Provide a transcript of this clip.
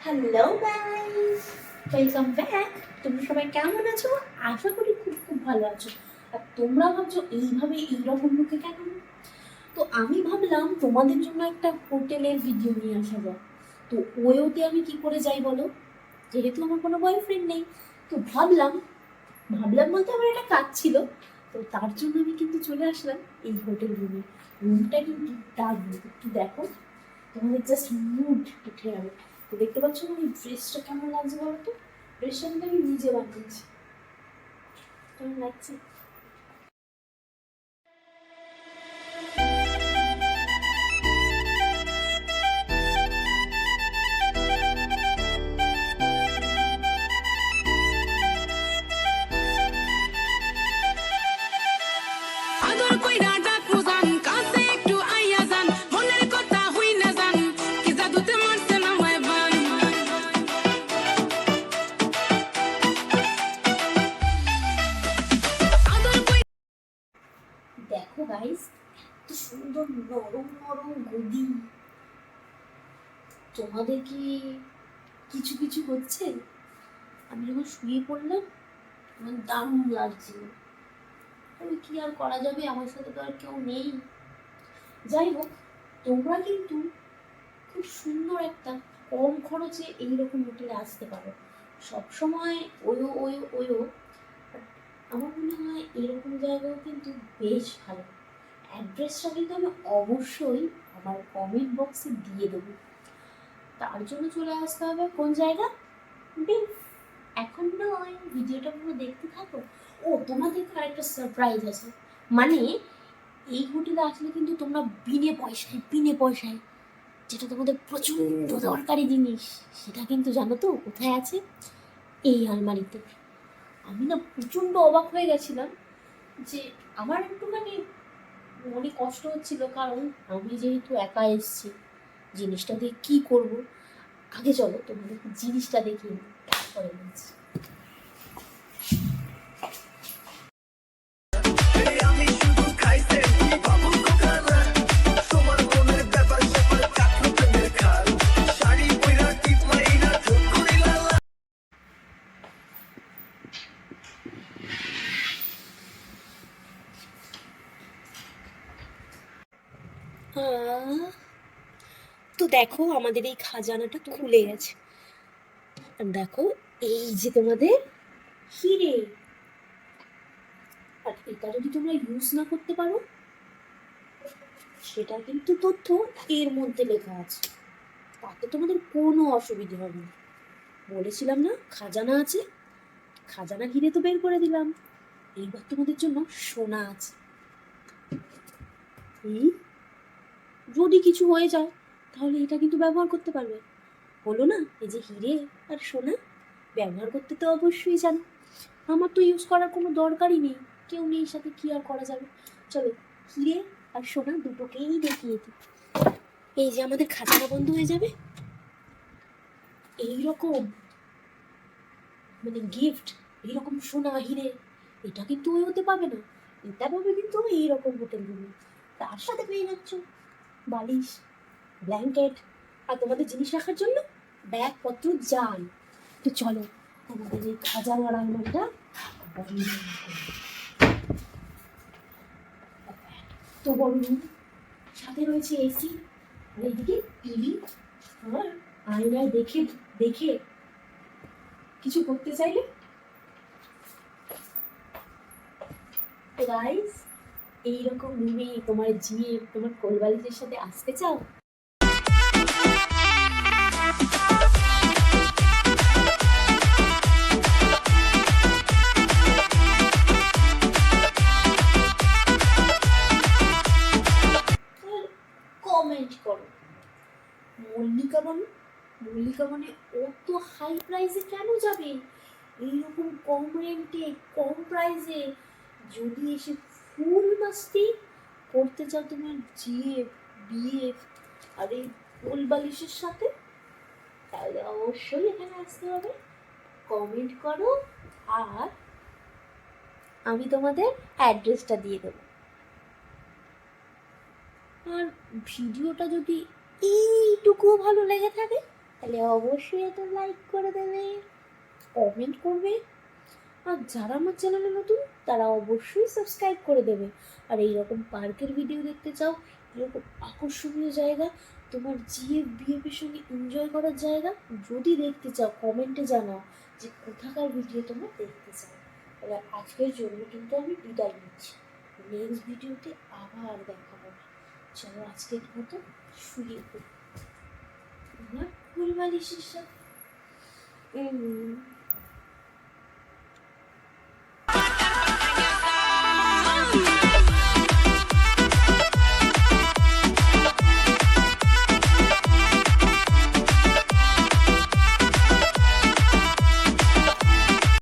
Hello guys, welcome back. তোমরা সবাই কেমন আছো? আশা করি খুব খুব ভালো আছো। আর তোমরা ভাবছো এইভাবে এইরকম লোকে কেন? তো আমি ভাবলাম তোমাদের জন্য একটা হোটেলের ভিডিও নিয়ে আসা যায়। তো ওয়েতে আমি কি করে যাই বলো? যেহেতু আমার কোনো বয়ফ্রেন্ড নেই, তো ভাবলাম ভাবলাম বলতে আমার একটা কাজ ছিল। তো তার জন্য আমি কিন্তু চলে আসলাম এই হোটেল রুমে। রুমটা কিন্তু দারুণ, একটু দেখো, তোমাদের জাস্ট মুড উঠে যাবে। তো দেখতে পাচ্ছ না এই ড্রেসটা কেমন লাগছে বলো তো? ড্রেসটা কিন্তু আমি নিজে বানিয়েছি। কেমন লাগছে? আদর কইরা ডাকু জান কাছে একটু আইয়া জান মনের কথা হই না জান কি জাদুতে মারছে না মায় বান আদর কই দেখো গাইস, এত সুন্দর নরম নরম গদি। তোমাদের কি কিছু কিছু হচ্ছে? আমি যখন শুয়ে পড়লাম আমার দারুণ লাগছিল। তবে কি আর করা যাবে, আমার সাথে তো আর কেউ নেই। যাই হোক, তোমরা কিন্তু খুব সুন্দর একটা কম খরচে এইরকম হোটেলে আসতে পারো। সবসময় ওয়ো ওয়ো ওয়ো, আমার মনে হয় এরকম জায়গাও কিন্তু বেশ ভালো। অ্যাড্রেসটা কিন্তু আমি অবশ্যই আমার কমেন্ট বক্সে দিয়ে দেবো। তার জন্য চলে আসতে হবে কোন জায়গা? বেশ, এখন নয়, ভিডিওটা পুরো দেখতে থাকো। ও, তোমাদেরকে আরেকটা সারপ্রাইজ আছে। মানে এই হোটেলে আসলে কিন্তু তোমরা বিনে পয়সায় যেটা তোমাদের প্রচণ্ড দরকারি জিনিস, সেটা কিন্তু জানো তো কোথায় আছে? এই আলমারিতে। আমি না প্রচণ্ড অবাক হয়ে গেছিলাম যে আমার একটুখানি মনে কষ্ট হচ্ছিল, কারণ আমি যেহেতু একা এসেছি, জিনিসটা দিয়ে কী করব। আগে চলো তোমাদের জিনিসটা দেখি, তারপরে বলছি। আমি শুধু খাইতে বাবু কোকানা তোমার মনের ব্যাপার স্যাপার চাকরি প্রেমের খাল শাড়ি পইরা টিপ মাইরা ঠোঁট করিলা তো দেখো আমাদের এই খাজানাটা খুলে গেছে। আর দেখো, এই যে তোমাদের হিরে। আর এটা যদি তোমরা ইউজ না করতে পারো, সেটা কিন্তু তথ্য এর মধ্যে লেখা আছে, তাতে তোমাদের কোনো অসুবিধা হবে না। বলেছিলাম না খাজানা আছে, খাজানা হিরে তো বের করে দিলাম। এইবার তোমাদের জন্য সোনা আছে। এই যদি কিছু হয়ে যায় তাহলে এটা কিন্তু ব্যবহার করতে পারবে। হলো না, এই যে হিরে আর সোনা ব্যবহার করতে তো অবশ্যই জানো। আমার তো ইউজ করার কোনো দরকারই নেই, কেউ নেই সাথে, কি আর করা যাবে। চলো, হিরে আর সোনা দুটোকেই দেখিয়ে দিই। এই যে আমাদের খাজানা বন্ধ হয়ে যাবে। এইরকম মানে গিফট, এইরকম সোনা হিরে, এটা কিন্তু ওই হতে পাবে না। এটা পাবে কিন্তু এইরকম হোটেল রুমে। তার সাথে পেয়ে যাচ্ছ বালিশ, ব্ল্যাঙ্কেট, আর তোমাদের জিনিস রাখার জন্য ব্যাগপত্র যান। তো চলো আমাদের এই খাজানার আলমারিটা বন্ধ করি। তো বড় room, সাথে রয়েছে এসি, আর এইদিকে টিভি। আর আয়নায় দেখে দেখে কিছু করতে চাইলে, গাইস, এইরকম রুমে তোমার জিয়ে তোমার কোলবালিশের সাথে আসতে চাও? কমেন্ট করো। মল্লিকা বনে, মল্লিকা বনে অত হাই প্রাইসে কেন যাবে? এইরকম কম রেন্টে কম প্রাইসে যদি এসে ফুল মাস্তি করতে চাও তোমার জিএফ বিএফ আর এই ফুল বালিশের সাথে, তাহলে অবশ্যই এখানে আসতে হবে। কমেন্ট করো, আর আমি তোমাদের অ্যাড্রেসটা দিয়ে দেবো। আর ভিডিওটা যদি এইটুকু ভালো লেগে থাকে তাহলে অবশ্যই এটা লাইক করে দেবে, কমেন্ট করবে, আর যারা আমার চ্যানেলে নতুন তারা অবশ্যই সাবস্ক্রাইব করে দেবে। আর এইরকম পার্কের ভিডিও দেখতে চাও, এরকম আকর্ষণীয় জায়গা, তোমার জিএফ বিএফের সঙ্গে এনজয় করার জায়গা যদি দেখতে চাও, কমেন্টে জানাও যে কোথাকার ভিডিও তোমরা দেখতে চাও। তাহলে আজকের জন্য কিন্তু আমি বিদায় নিচ্ছি, নেক্সট ভিডিওতে আবার দেখা হবে। চলো আজকের মতো শুয়ে পড়ি আমার ফুলবালিশের সাথে।